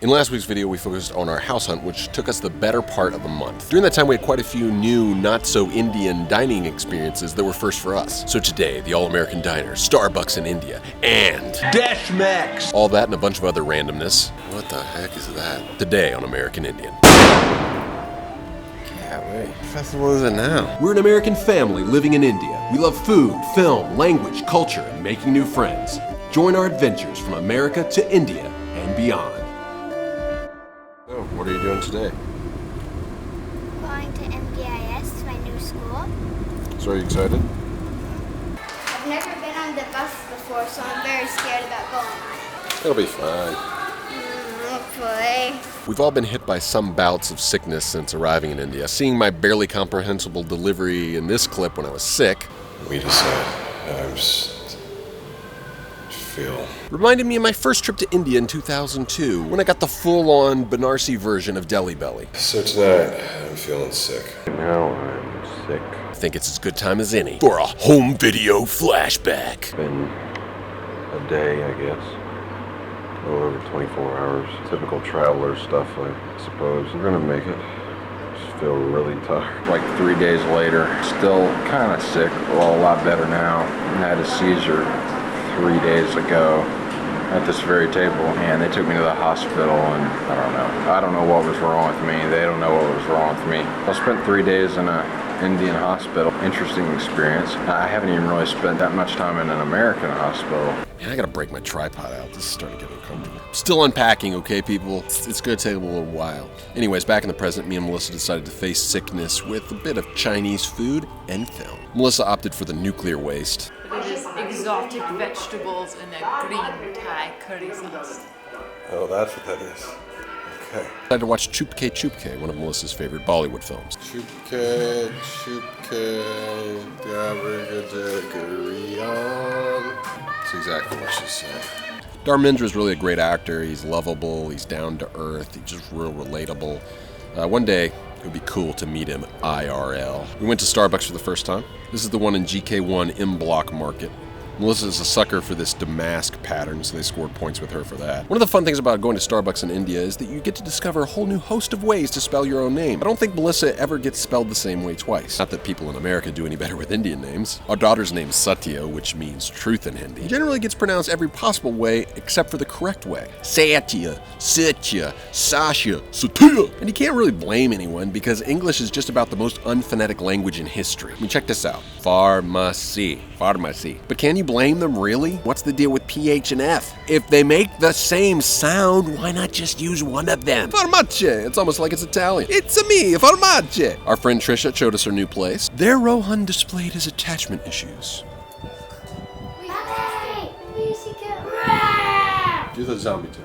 In last week's video, we focused on our house hunt, which took us the better part of a month. During that time, we had quite a few new, not-so-Indian dining experiences that were first for us. So today, the all-American diner, Startbucks in India, and Desh Mex! All that and a bunch of other randomness. What the heck is that? Today on American Indian. Wait. What festival is it now? We're an American family living in India. We love food, film, language, culture, and making new friends. Join our adventures from America to India and beyond. So, what are you doing today? Going to MBIS, my new school. So, are you excited? I've never been on the bus before, so I'm very scared about going on it. It'll be fine. Hopefully. We've all been hit by some bouts of sickness since arriving in India. Seeing my barely comprehensible delivery in this clip when I was sick, we decided I just feel... reminded me of my first trip to India in 2002, when I got the full-on Banarsi version of Delhi Belly. So tonight, I'm feeling sick. Now I'm sick. I think it's as good time as any for a home video flashback. Been a day, I guess. A little over 24 hours. Typical traveler stuff, I suppose. We're gonna make it. Just feel really tired. Like 3 days later, still kind of sick. Well, a lot better now. I had a seizure 3 days ago at this very table, and they took me to the hospital, and I don't know what was wrong with me. They don't know what was wrong with me. I spent 3 days in an Indian hospital. Interesting experience. I haven't even really spent that much time in an American hospital. Man, I gotta break my tripod out. This is starting to get uncomfortable. Still unpacking, okay, people? It's gonna take a little while. Anyways, back in the present, me and Melissa decided to face sickness with a bit of Chinese food and film. Melissa opted for the nuclear waste. It is exotic vegetables in a green Thai curry sauce. Oh, that's what that is. Okay. I decided to watch Chupke, one of Melissa's favorite Bollywood films. Chupke, that's exactly what she's saying. Dharmendra is really a great actor. He's lovable, he's down to earth, he's just real relatable. One day, it would be cool to meet him IRL. We went to Starbucks for the first time. This is the one in GK1 M Block Market. Melissa is a sucker for this damask pattern, so they scored points with her for that. One of the fun things about going to Starbucks in India is that you get to discover a whole new host of ways to spell your own name. I don't think Melissa ever gets spelled the same way twice. Not that people in America do any better with Indian names. Our daughter's name is Satya, which means truth in Hindi. It generally gets pronounced every possible way except for the correct way. Satya, Satya, Sasha, Satya. And you can't really blame anyone because English is just about the most unphonetic language in history. I mean, check this out. Pharmacy. But can you blame them, really? What's the deal with PH and F? If they make the same sound, why not just use one of them? Formace! It's almost like it's Italian. It's a me, formace! Our friend Trisha showed us her new place. There, Rohan displayed his attachment issues. Do the zombie too.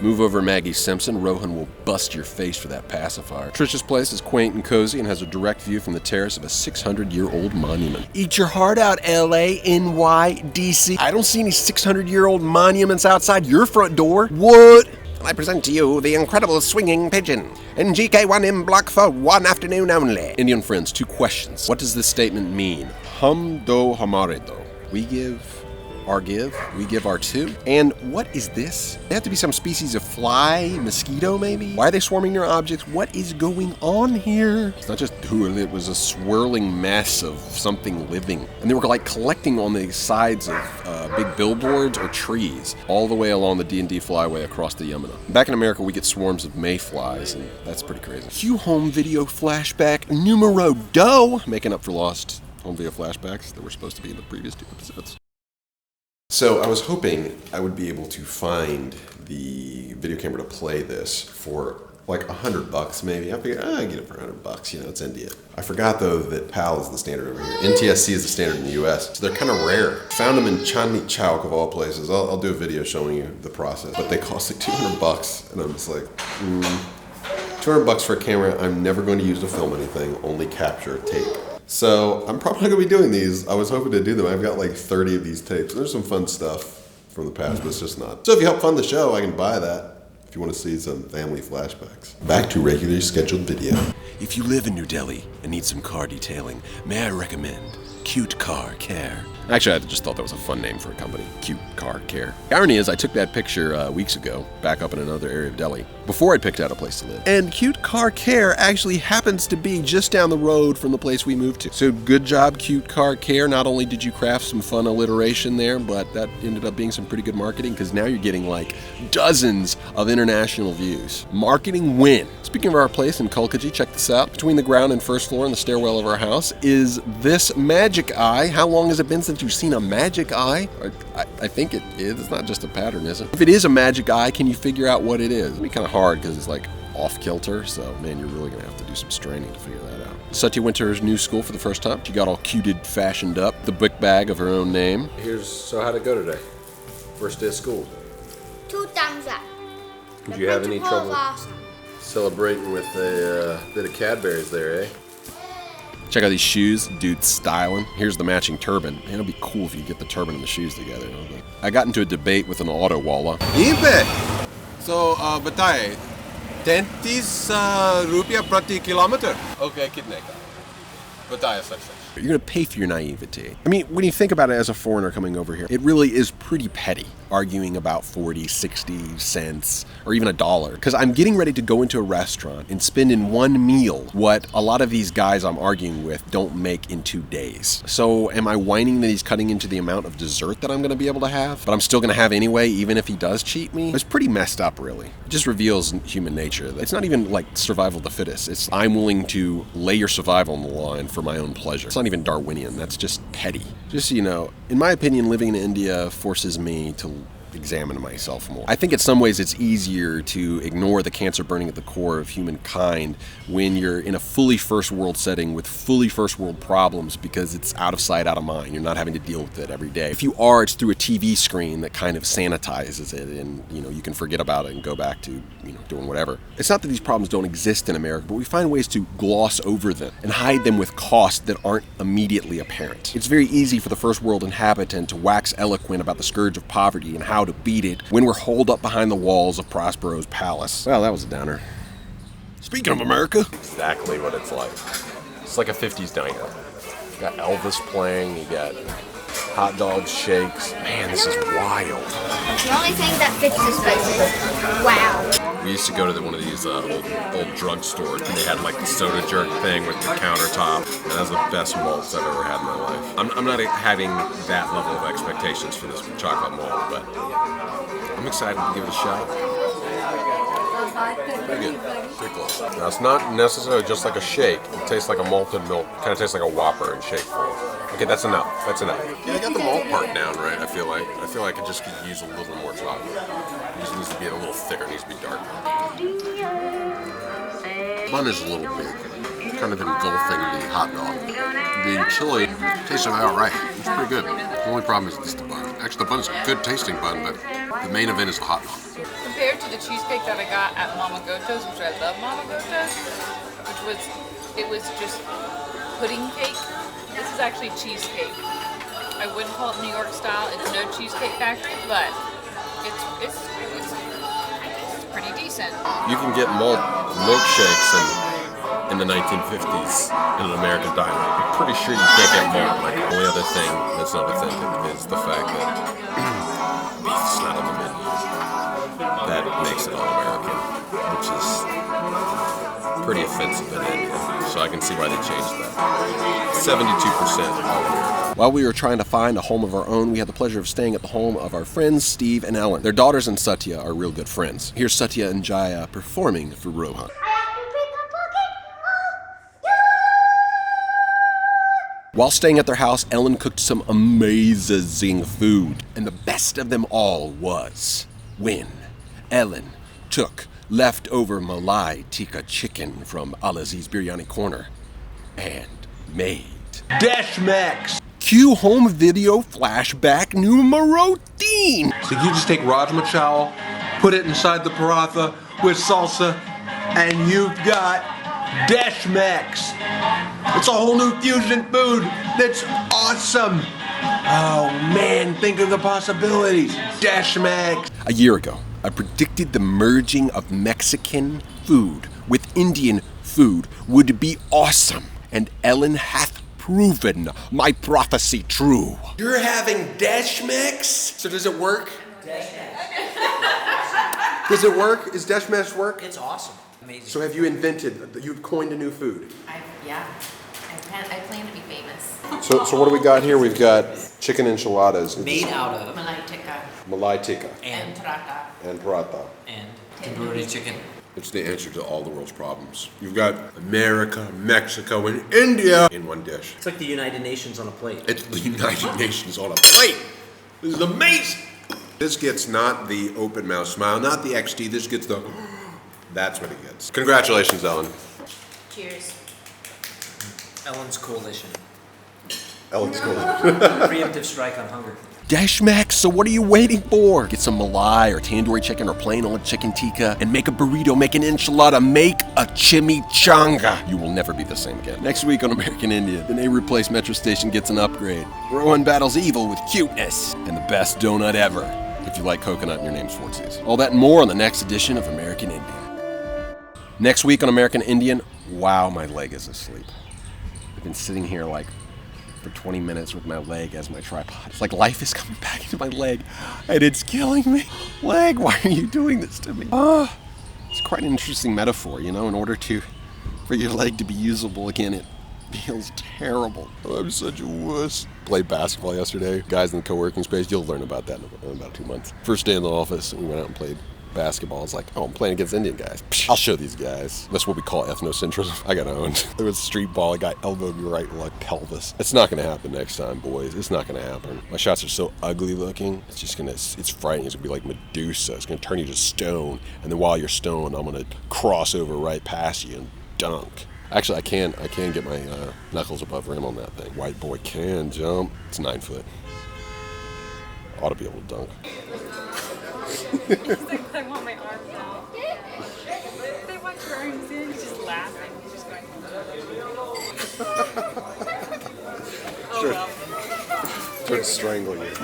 Move over Maggie Simpson, Rohan will bust your face for that pacifier. Trisha's place is quaint and cozy and has a direct view from the terrace of a 600-year-old monument. Eat your heart out, LA, NY, DC. I don't see any 600-year-old monuments outside your front door. What? I present to you the incredible swinging pigeon in GK1M block for one afternoon only. Indian friends, 2 questions. What does this statement mean? Hum do hamare do. We give our two. And what is this? They have to be some species of fly, mosquito maybe? Why are they swarming near objects? What is going on here? It's not just doing it was a swirling mess of something living. And they were like collecting on the sides of big billboards or trees all the way along the D&D flyway across the Yamuna. Back in America, we get swarms of mayflies, and that's pretty crazy. Cue home video flashback numero dos, making up for lost home video flashbacks that were supposed to be in the previous 2 episodes. So I was hoping I would be able to find the video camera to play this for like $100 maybe. I figured, I get it for $100, you know, it's India. I forgot though that PAL is the standard over here. NTSC is the standard in the US, so they're kind of rare. Found them in Chandni Chowk of all places. I'll do a video showing you the process, but they cost like $200, and I'm just like, $200 for a camera I'm never going to use to film anything, only capture tape. So I'm probably going to be doing these. I was hoping to do them. I've got like 30 of these tapes. There's some fun stuff from the past, but it's just not. So if you help fund the show, I can buy that. if you want to see some family flashbacks. Back to regularly scheduled video. If you live in New Delhi and need some car detailing, may I recommend Cute Car Care. Actually, I just thought that was a fun name for a company, Cute Car Care. The irony is I took that picture weeks ago, back up in another area of Delhi, before I picked out a place to live. And Cute Car Care actually happens to be just down the road from the place we moved to. So good job, Cute Car Care. Not only did you craft some fun alliteration there, but that ended up being some pretty good marketing, because now you're getting like dozens of international views. Marketing win. Speaking of our place in Kalkaji, check this out. Between the ground and first floor and the stairwell of our house is this magic eye. How long has it been since you've seen a magic eye? I think it is. It's not just a pattern, is it? If it is a magic eye, can you figure out what it is? It'd be kind of hard because it's like off kilter, so man, you're really gonna have to do some straining to figure that out. Satya went to her new school for the first time. She got all cuted, fashioned up, the book bag of her own name. So how'd it go today? First day of school. 2 thumbs up. Did you have any principal's trouble awesome. celebrating with a bit of Cadbury's there, eh? Check out these shoes, dude's styling. Here's the matching turban. Man, it'll be cool if you get the turban and the shoes together. I got into a debate with an auto-wallah. So, बताए 33 रुपया प्रति kilometre. Okay, कितने का? बताए सच. You're going to pay for your naivety. I mean, when you think about it as a foreigner coming over here, it really is pretty petty, arguing about 40, 60 cents, or even $1. Because I'm getting ready to go into a restaurant and spend in one meal what a lot of these guys I'm arguing with don't make in 2 days. So am I whining that he's cutting into the amount of dessert that I'm going to be able to have, but I'm still going to have anyway, even if he does cheat me? It's pretty messed up, really. It just reveals human nature. It's not even like survival of the fittest. It's I'm willing to lay your survival on the line for my own pleasure. It's not even Darwinian. That's just petty. Just so you know, in my opinion, living in India forces me to examine myself more. I think in some ways it's easier to ignore the cancer burning at the core of humankind when you're in a fully first world setting with fully first world problems, because it's out of sight, out of mind. You're not having to deal with it every day. If you are, it's through a TV screen that kind of sanitizes it, and you can forget about it and go back to doing whatever. It's not that these problems don't exist in America, but we find ways to gloss over them and hide them with costs that aren't immediately apparent. It's very easy for the first world inhabitant to wax eloquent about the scourge of poverty and how to beat it when we're holed up behind the walls of Prospero's palace. Well, that was a downer. Speaking of America, Exactly what it's like. It's like a 50s diner. You got Elvis playing, you got hot dogs, shakes. Man, this is wild. The only thing that fits this place is wow. we used to go to one of these old drug stores, and they had like the soda jerk thing with the countertop, and that was the best malts I've ever had in my life. I'm not having that level of expectations for this chocolate malt, but I'm excited to give it a shot. Pretty good. Pretty close. Now, it's not necessarily just like a shake. It tastes like a malted milk. It kind of tastes like a Whopper in shake form. Okay, that's enough. That's enough. Yeah, I got the malt part down right, I feel like. I feel like it just could use a little more chocolate. It just needs to be a little thicker. It needs to be darker. The bun is a little big. Kind of engulfing the hot dog. The chili tastes about right. It's pretty good. The only problem is just the bun. Actually, the bun's a good tasting bun, but the main event is the hot dog. Compared to the cheesecake that I got at Mama Goto's, which I love Mama Goto's, it was just pudding cake. This is actually cheesecake. I wouldn't call it New York style. It's no Cheesecake Factory, but it's pretty decent. You can get milkshakes in the 1950s in an American diner. I'm pretty sure you can't get malt. Like, the only other thing that's not authentic is the fact that beef's not on the menu. That makes it all American, which is pretty offensive in India. So I can see why they changed that. 72% all American. While we were trying to find a home of our own, we had the pleasure of staying at the home of our friends Steve and Ellen. Their daughters and Satya are real good friends. Here's Satya and Jaya performing for Rohan. While staying at their house, Ellen cooked some amazing food. And the best of them all was when Ellen took leftover Malai tikka chicken from Al-Aziz's Biryani Corner and made Desh Mex. Cue home video flashback numero 10. So you just take rajma chawal, put it inside the paratha with salsa, and you've got Desh Mex. It's a whole new fusion food that's awesome. Oh man, think of the possibilities. Desh Mex. A year ago, I predicted the merging of Mexican food with Indian food would be awesome, and Ellen hath proven my prophecy true. You're having Desh Mex? So does it work? Desh Mex. Does it work? Is Desh Mex work? It's awesome. Amazing. So have you you've coined a new food? Yeah. I plan to be famous. So what do we got here? We've got chicken enchiladas. Made out of Malai Chicken Malai Tikka and Prata. and paratha. and tandoori chicken. It's the answer to all the world's problems. You've got America, Mexico, and India in one dish. It's like the United Nations on a plate. It's the United Nations on a plate. This is amazing. This gets not the open mouth smile, not the XD. This gets the. That's what it gets. Congratulations, Ellen. Cheers. Ellen's Coalition. Ellen's cool. Preemptive strike on hunger. Desh Mex, so what are you waiting for? Get some Malai or tandoori chicken or plain old chicken tikka and make a burrito, make an enchilada, make a chimichanga. You will never be the same again. Next week on American Indian, the name replaced Metro Station gets an upgrade. Rowan battles evil with cuteness and the best donut ever. If you like coconut and your name's Fortsies. All that and more on the next edition of American Indian. Next week on American Indian, wow, my leg is asleep. I've been sitting here like for 20 minutes with my leg as my tripod. It's like life is coming back into my leg and it's killing me. Leg, why are you doing this to me? It's quite an interesting metaphor, you know, in order for your leg to be usable again, it feels terrible. I'm such a wuss. Played basketball yesterday. Guys in the co-working space, you'll learn about that in about 2 months. First day in the office, we went out and played basketball. It's like, oh, I'm playing against Indian guys. Psh, I'll show these guys. That's what we call ethnocentrism. I got owned. There was a street ball. A guy elbowed me right in like pelvis. It's not going to happen next time, boys. It's not going to happen. My shots are so ugly looking. It's just going to, it's frightening. It's going to be like Medusa. It's going to turn you to stone. And then while you're stoned, I'm going to cross over right past you and dunk. Actually, I can get my knuckles above rim on that thing. White boy can jump. It's 9 foot. Ought to be able to dunk. He's like, I want my arms out. They want your arms in. He's just laughing. He's just going. Oh well. Start strangling you.